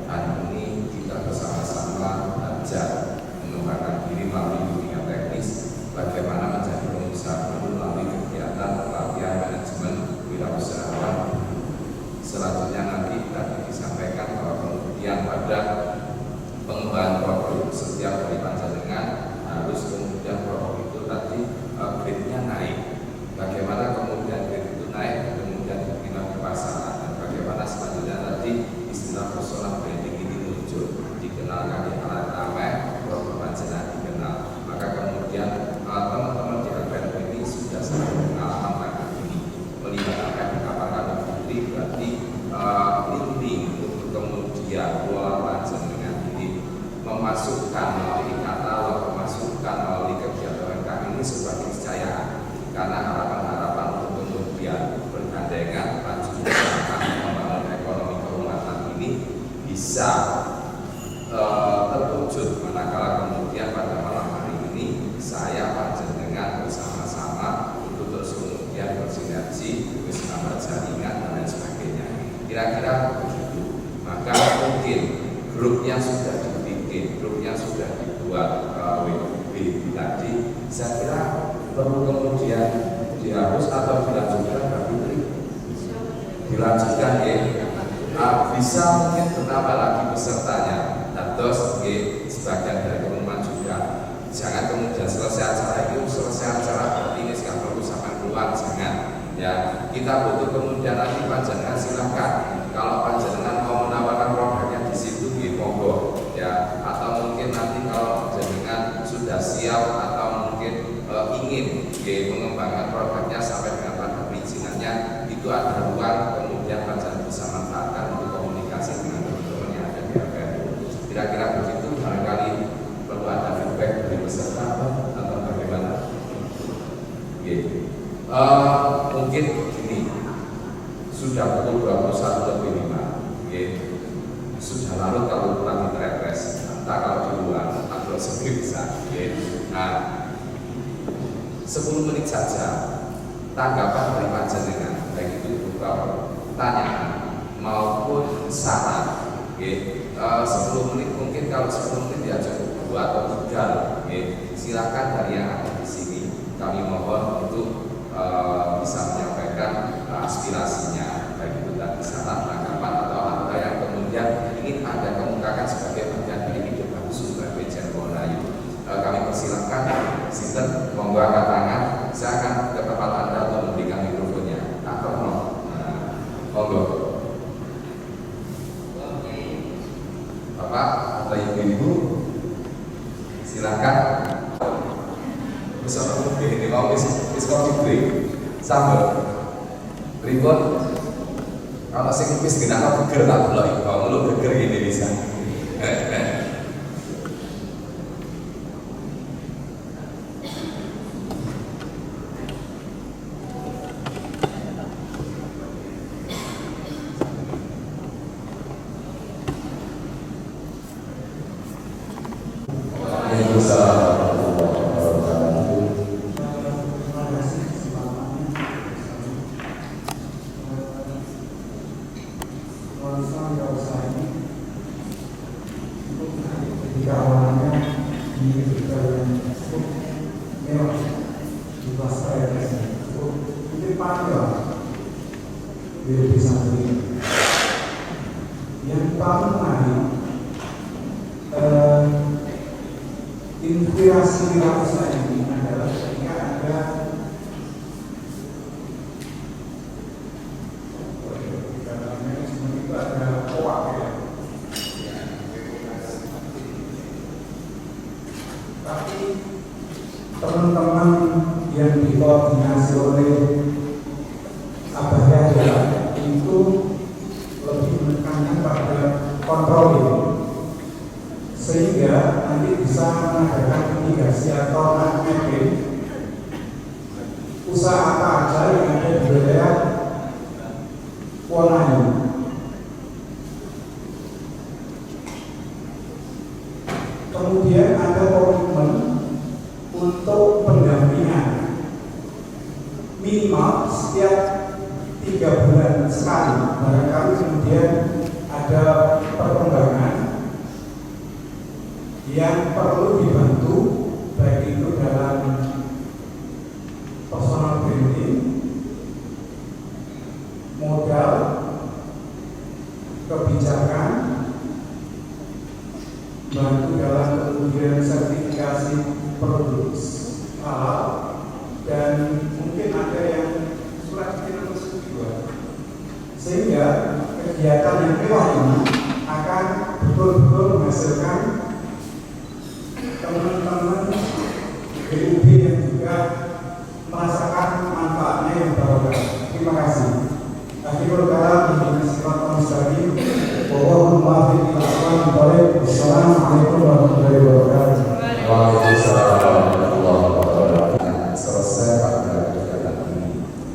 hari ini kita bersama-sama belajar mengembangkan diri melalui dunia teknis, bagaimana menjadi pengusaha baru melalui kegiatan pelatihan manajemen wirausahaan. Selanjutnya nanti tadi disampaikan bahwa kemudian pada pengembangan produk setiap dari panjenengan harus kemudian produk itu tadi grade-nya naik. Bagaimana kemudian grade itu naik, kemudian diterima di pasaran, dan bagaimana selanjutnya tadi istilah personal branding ini muncul, dikenalkan di halayak ramai, produk panjenengan dikenal. Maka kemudian teman-teman di LPN ini sudah sangat pengalaman pada ini melihat apa yang dikatakan Putri, berarti link untuk kemudian pola panjenengan ini memasukkan melalui katalog, memasukkan melalui kegiatan UMKM ini sebagai keniscayaan, karena harapan-harapan untuk kemudian bergandengan maju bersama membangun ekonomi keumatan ini bisa terwujud manakala kemudian pada malam hari ini saya panjenengan bersama-sama untuk terus kemudian bersinergi, bersama jaringan dan lain sebagainya. Kira-kira begitu. Maka mungkin grupnya sudah dibikin, grupnya sudah dibuat WB tadi. Saya kira perlu kemudian dihapus atau dilanjutkan, Pak Putri? Dilanjutkan ya. Bisa mungkin bertambah lagi pesertanya. Terus sebagian dari teman-teman juga jangan kemudian selesai acara itu selesai acara berarti ini sekarang perlu sampai keluar, jangan ya. Kita butuh kemudian nanti panjenengan silahkan kalau panjenengan mau menawarkan produknya di situ monggo ya, atau mungkin nanti kalau panjenengan sudah siap atau mungkin ingin mengembangkan produknya sampai dengan tahap perizinannya, itu ada ruang kemudian panjenengan bisa manfaatkan untuk komunikasi dengan teman-teman yang ada di LPN. Kira-kira begitu, barangkali perlu ada feedback dari peserta atau bagaimana? Mungkin ini sudah pukul 21:05, sudah larut kalau pulang di terepres, entah kalau di luar atau sebelum bisa. Nah, 10 menit saja tanggapan dari panjenengan, baik itu berupa pertanyaan maupun saran. 10 menit, mungkin kalau 10 menit ya cukup 2 atau 3. Silakan dari yang ada di sini. Kami mohon itu bisa menyampaikan aspirasinya, baik itu tadi saran, tanggapan atau apa yang kemudian ingin Anda kemukakan sebagai bagian dari hidup sumber PJN Wonoayu. Kami persilahkan, Sinten, monggo angkat tangan. Saya akan ke tempat Anda untuk memberikan mikrofonnya. Atau no? Monggo. sono mungkin mau wis coffee break sambel ribut kalau sing wis genah geger tak delok kalau lu geger ini bisa ketika awalnya di ketika yang cukup mewah di pasar yang cukup mungkin paling lah di desa ini. Yang paling menarik inspirasi Raisa ini adalah ketika ada teman-teman yang dikoordinasi oleh Abah Yahya itu lebih menekankan pada kontrol ini, sehingga nanti bisa mengadakan mitigasi atau mapping usaha apa aja yang ada di wilayah Wonoayu. Kemudian ada komitmen untuk pendampingan minimal setiap 3 bulan sekali. Barangkali kemudian ada perkembangan yang perlu dibantu, baik itu dalam personal branding, modal, kebijakan, bantu dalam kemudian sertifikasi produk halal, dan mungkin ada yang surat izin khusus juga, sehingga kegiatan yang mewah ini akan betul-betul menghasilkan teman-teman BUB yang juga merasakan manfaatnya yang barokah. Terima kasih. Akhirul kalam ini sifat mustaqim. Wassalamualaikum warahmatullahi wabarakatuh. Waalaikumsalam warahmatullahi wabarakatuh. Selesai pada kegiatan ini,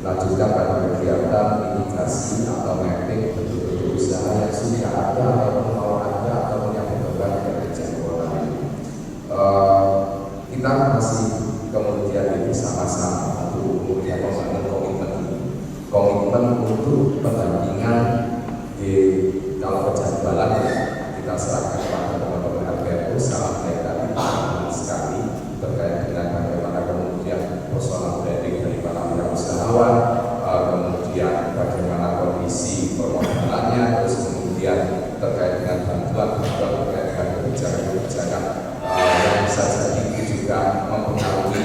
lanjutkan pada kegiatan mitigasi atau mapping bentuk-bentuk usaha yang sudah ada ataupun mau ada ataupun yang berkembang dari jangkauan ini. Kita masih kemudian bersama-sama untuk kemudian membangun komitmen untuk pendampingan di kalau penjadwalan kita serahkan kepada teman-teman RPU salah mereka sekali terkait dengan bagaimana kemudian persoalan branding dari para wirausahawan, kemudian bagaimana kondisi permodalannya, terus kemudian terkait dengan bantuan terkait dengan kebijakan-kebijakan yang bisa jadi itu juga mempengaruhi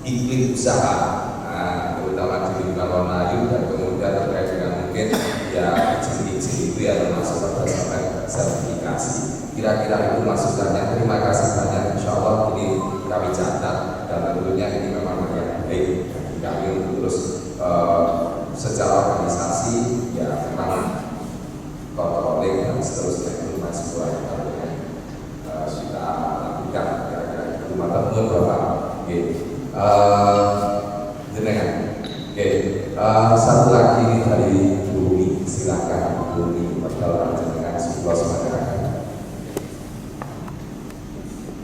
iklim usaha, terutama di lingkungan Wonoayu, dan kemudian terkait dengan mungkin ya izin-izin itu ya termasuk berdasarkan sertifikasi. Kira-kira itu masukannya. Terima kasih banyak. Insya Allah ini kami catat dan tentunya ini memang yang baik bagi kami untuk terus secara organisasi ya memang controlling dan seterusnya itu masih kurang kita lakukan. Kira-kira itu teman-teman Bapak. Jenengan. Satu lagi dari Bumi, silakan Bumi perjalanan jenengan sebuah semangat.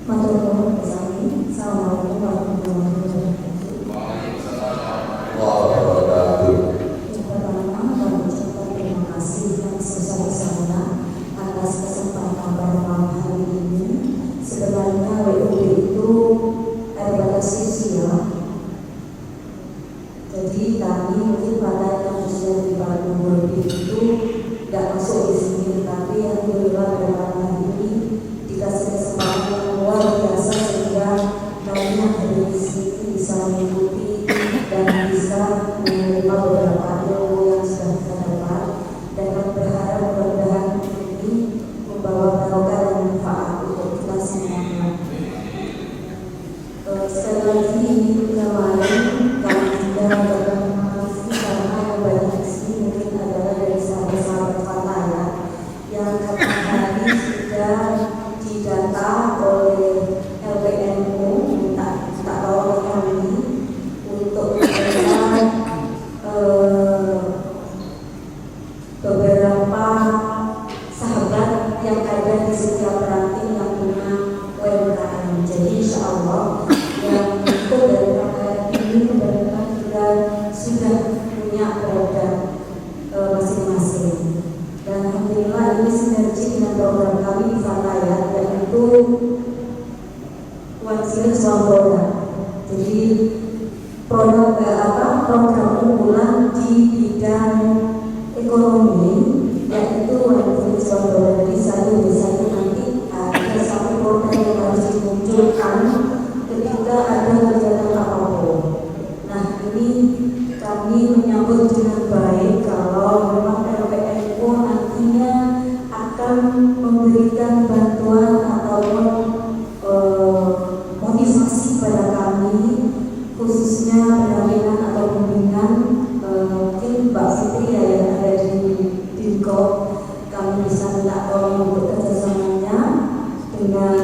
Assalamualaikum warahmatullahi wabarakatuh. Yang pertama, kami ucapkan terima kasih yang sebesar-besarnya atas kesempatan pada malam hari ini. Sebenarnya WUB itu ada batas usia. Jadi kami mungkin pada yang usia di bawah umur itu tidak masuk di sini, tapi yang berubah pada malam hari ini dikasih kesempatan yang luar biasa sehingga kami yang ada di sini bisa mengikuti dan bisa menerima beberapa ilmu yang sudah kita dapat, dan kami berharap mudah-mudahan ini membawa barokah dan manfaat untuk kita semuanya. sekali lagi kemarin kami juga berterima kasih karena yang banyak di sini mungkin adalah dari sahabat-sahabat Fataya yang kapan hari sudah didata oleh LPNU minta tolong kami untuk memberikan beberapa sahabat yang ada di setiap ranting yang punya UMKM. Jadi insya Allah yang ikut dari KKN ini kebanyakan sudah punya produk masing-masing. Dan alhamdulillah ini sinergi dengan program kami di Fataya, yaitu One Series One Product. Jadi program unggulan di bidang ekonomi yaitu One Series One Product. Jadi satu nanti ada satu produk yang harus dimunculkan ketika ada kegiatan apapun. Nah ini kami menyambut dengan baik kalau memang LPNU nantinya akan memberikan bantuan ataupun motivasi pada kami, khususnya pendampingan atau bimbingan. Mungkin Mbak Fitri ya yang ada di Dinko, kami bisa minta tolong untuk kerjasamanya dengan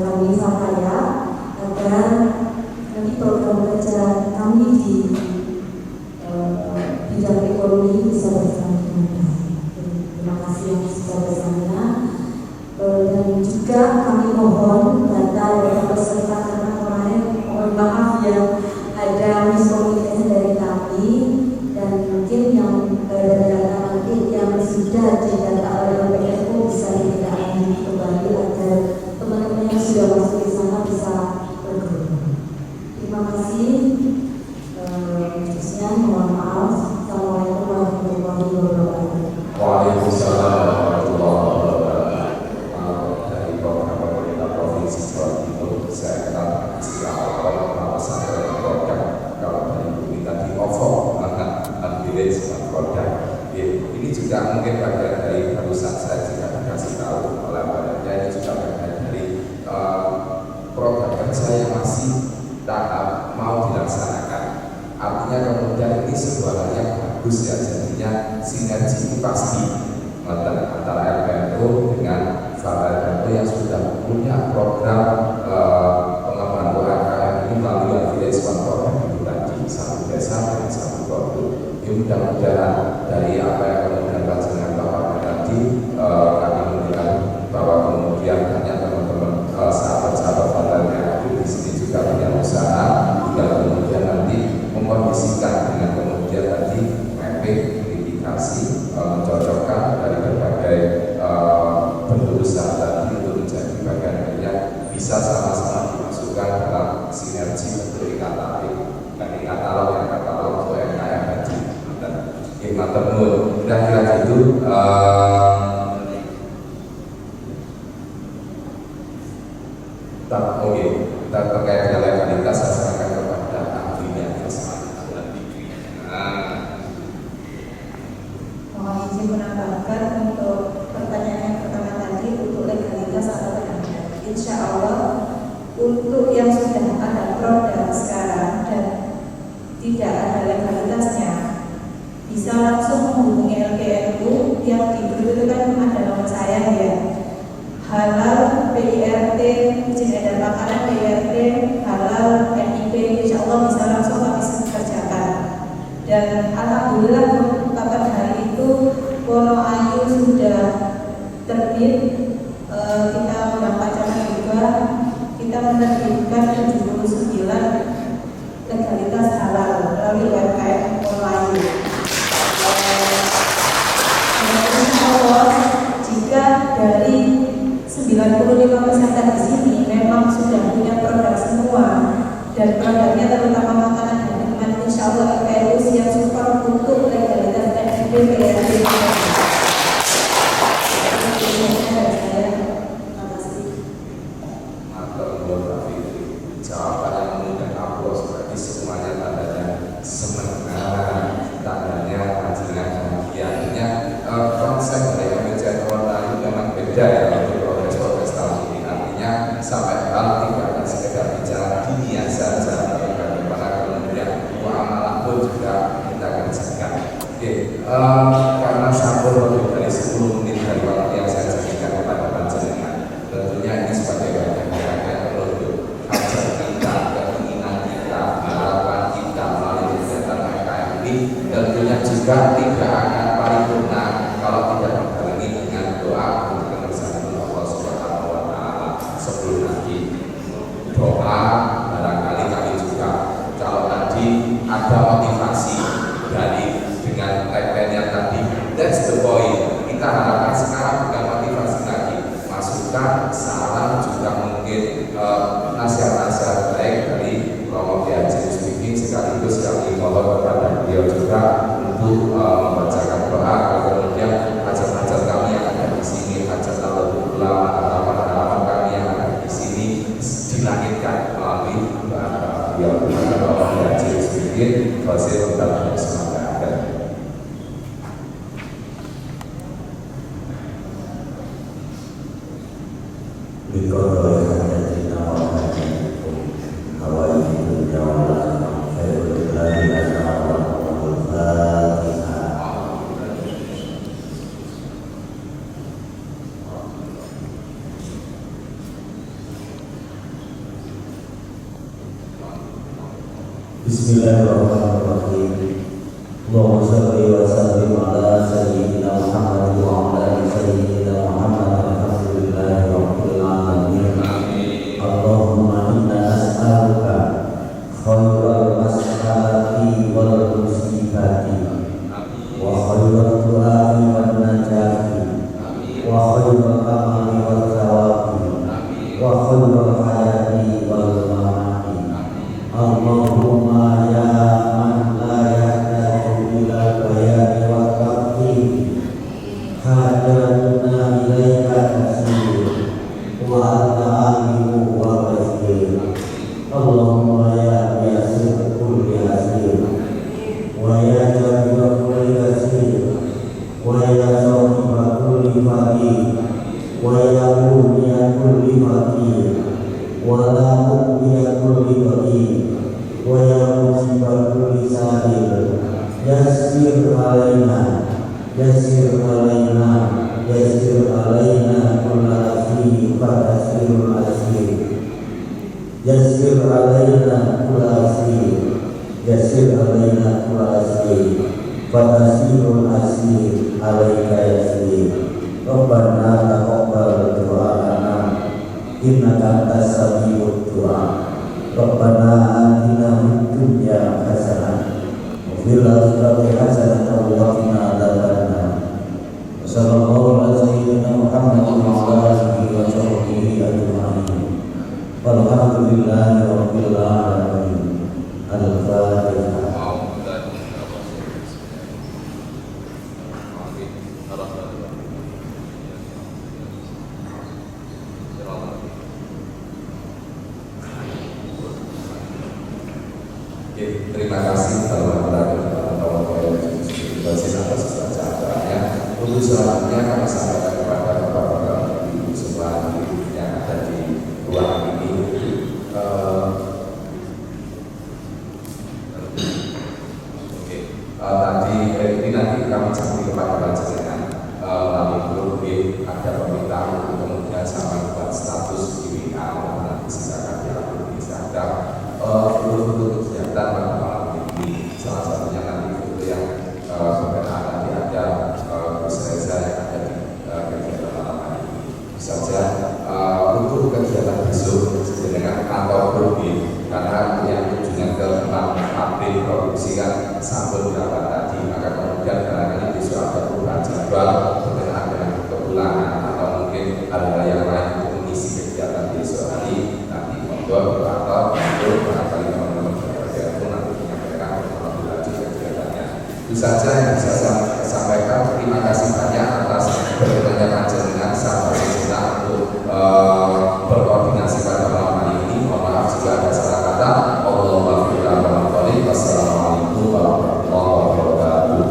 kami Fataya agar nanti program kerja kami di bidang ekonomi bisa berjalan dengan baik. Terima kasih yang sebesar-besarnya. Dan juga kami mohon data dari peserta karena kemarin mohon maaf ya ada miskomunikasi dari kami dan mungkin yang data nanti yang sudah didata oleh LPNU bisa ditindaklanjuti kembali agar teman-teman yang sudah masuk di sana bisa bergabung. Terima kasih. Khususnya mohon maaf. Assalamualaikum warahmatullahi wabarakatuh. Waalaikumsalam warahmatullahi wabarakatuh. Dari program pemerintah Provinsi Jawa Timur, saya kenal istilah kalau saya program kalau dari bumi tadi OVO, village produk. Ini juga mungkin bagian dari barusan saya juga dikasih tahu oleh badannya, ini juga bagian dari program kerja yang masih tahap mau dilaksanakan. Artinya kemudian ini sebuah hal yang bagus ya, jadinya sinergi ini pasti antara LPNU dengan Fataya yang sudah punya program pengembangan UMKM ini melalui village produk itu tadi, satu desa dengan satu produk. Ini mudah-mudahan dari apa yang kemudian dengan Bapak tadi kami melihat bahwa kemudian banyak teman-teman sahabat-sahabat Fataya yang ada di sini juga punya usaha, juga kemudian nanti mengkondisikan dengan kemudian tadi mapping, mitigasi, mencocokkan dari berbagai bentuk usaha tadi untuk menjadi bagian yang bisa sama-sama dimasukkan dalam sinergi bentuk katalog yang katalog untuk UMKM tadi. Mantap nur. Dan kira itu terkait dengan legalitas saya serahkan kepada ahlinya. Mohon izin menambahkan untuk pertanyaan yang pertama tadi untuk legalitas atau tidak. Insya Allah untuk yang sudah ada produk sekarang dan tidak ada legalitasnya bisa langsung menghubungi LPNU yang di grup itu kan ada nomor saya ya. Halal PIRT, izin edar makanan PIRT, halal NIP, insya Allah bisa langsung kami kerjakan. Dan alhamdulillah kapan hari itu Wonoayu sudah terbit, kita mendapatkan juga kita menerbitkan 79 legalitas halal melalui UMKM Wonoayu. Jika dari 95% di sini memang sudah punya produk semua dan produknya terutama makanan dan minuman, insya Allah LPNU siap support untuk legalitas NIP PIRT. Konsep dari MJ Wonoayu memang beda ya untuk progres tahun ini. Artinya sampai hal tidak hanya sekedar bicara di Karena sampun lebih dari 10 menit dari waktu yang saya janjikan kepada panjenengan, tentunya ini sebagai bagian yang perlu ajak kita, keinginan kita, harapan kita melalui kegiatan MKM ini tentunya juga tidak akan paripurna kalau tidak dibarengi dengan doa untuk kebersamaan Allah Subhanahu wa Ta'ala. Sebelum nanti doa, barangkali kami juga kalau tadi ada motivasi dari dengan tagline yang tadi, that's the point. Kita harapkan sekarang bukan motivasi lagi, masukan, saran, juga mungkin nasihat-nasihat baik dari Romo Kiai Speaking, sekaligus kami mohon kepada beliau juga untuk membacakan doa, kemudian hajat-hajat kami yang ada di sini, hajat ulama, harapan-harapan kami yang ada di sini dilangitkan melalui beliau Romo Kiai Speaking, Fasih dan semoga ada. Bismillahirrahmanirrahim. Allahumma shalli wa sallim ala sayyidina Muhammad wa ala ali sayyidina Muhammad. Alhamdulillahi rabbil alamin. Allahumma inna nas'aluka khairal mas'alati wal musibati wa khairal du'ai wan najati wa khairal amali wal thawabi wa khairal hayati wal mamati. Allahumma ya man la yahtaju ila bayani wa taqdim, hajatuna ilaika tasir wa anta alimu wa basir. Allahumma ya yasir kulli asir wa ya jabir kulli asir wa ya sahiba kulli faqir wa ya mu'miya kulli faqir wa la mu'miya kulli faqir wa ya musibah kulli sahir. Yassir alaina, yassir alaina, yassir alaina kulla asir fatasirul asir. Yassir alaina kulla asir, yassir alaina kulla asir fatasirul asir alaika yassir. Rabbana taqabbal du'ana innaka antas sami'ud du'a. Rabbana atina fid dunya hasanah wa fil akhirati hasanah wa qina adzabannar. Sallallahu ala sayyidina Muhammadin wa ala alihi wa sahbihi ajma'in. Walhamdulillahi rabbil alamin. Al-Fatihah. Terima kasih teman-teman atas acaranya. Untuk selanjutnya kami sampaikan kepada bapak-bapak ibu semua yang ada di ruangan ini. Tadi ini nanti kami janji kepada panjenengan melalui grup ada permintaan untuk kemudian sampai buat status di WA nanti silakan dilakukan di Instagram. Untuk kegiatan pada malam ini salah satunya nanti foto yang berkenaan nanti ada Gus Reza yang ada di kegiatan malam hari ini. Saja untuk kegiatan besok dengan kantor grup karena yang kunjungan ke pabrik produksi kan sampul dilakukan tadi, maka kemudian barangkali besok ada perubahan jadwal berkenaan dengan kepulangan atau mungkin hal-hal yang lain untuk mengisi kegiatan besok hari nanti monggo atau untuk barangkali teman-teman berkegiatan pun nanti menyampaikan lebih lanjut kegiatannya. Itu saja yang bisa saya sampaikan. Terima kasih banyak atas berkenan panjenengan sahabat sejenak untuk berkoordinasi pada malam hari ini. Mohon maaf jika ada salah kata. Wassalamualaikum warahmatullahi wabarakatuh.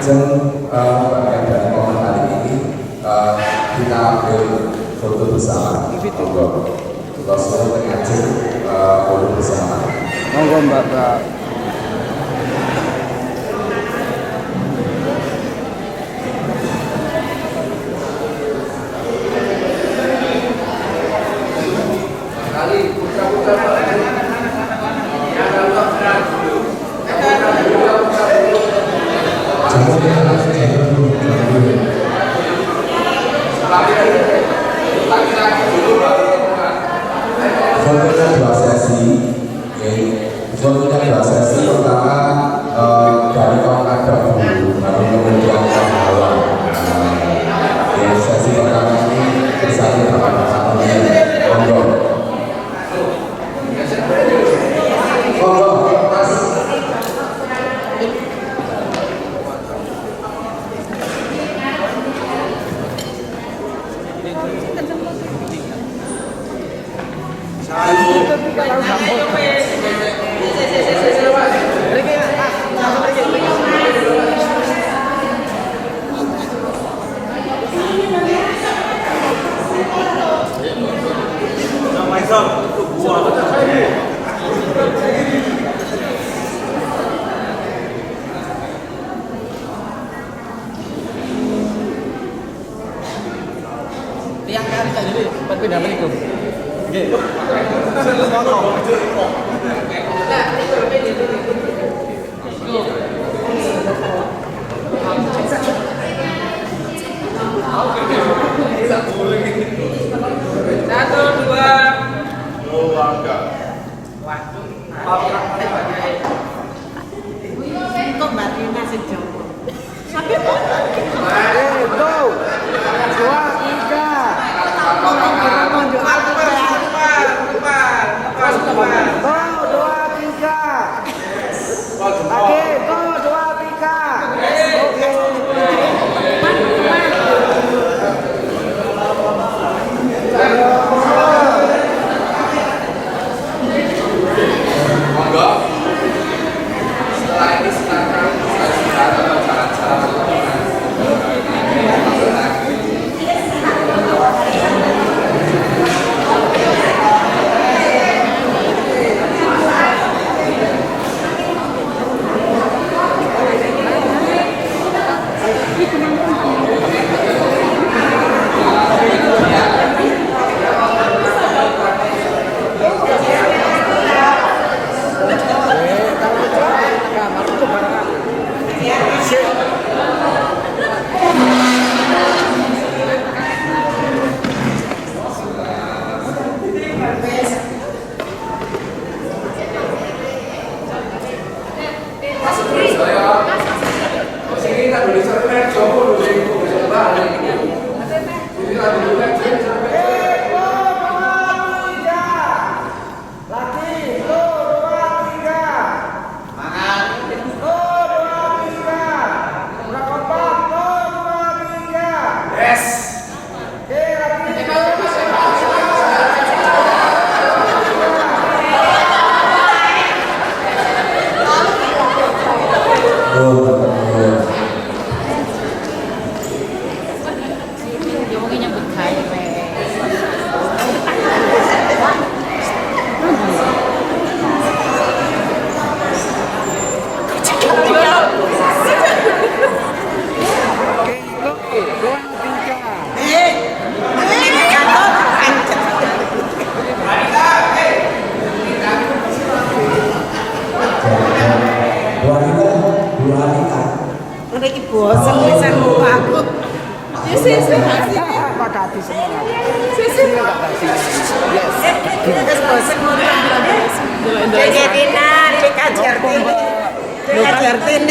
bagian dari momen hari ini kita ambil foto bersama. Kalau semua mengajak foto bersama. Monggo Mbak. Fotonya dua sesi, pertama dari kaum ada dulu, lalu kemudian kawan. Di sesi pertama ini bisa kita satu menit. Monggo, Mas. Tiang kali tak jadi, berbeda berikut. Satu, dua. Kok Mbak Rina sejauh? Monggo. Setelah ini silakan saudara atau jalan-jalan. Bosan pisan muka aku. Sisi. Pakati semua. Sisi. Yes. Terus bosan mau jadi nari kajartin. Kajartin.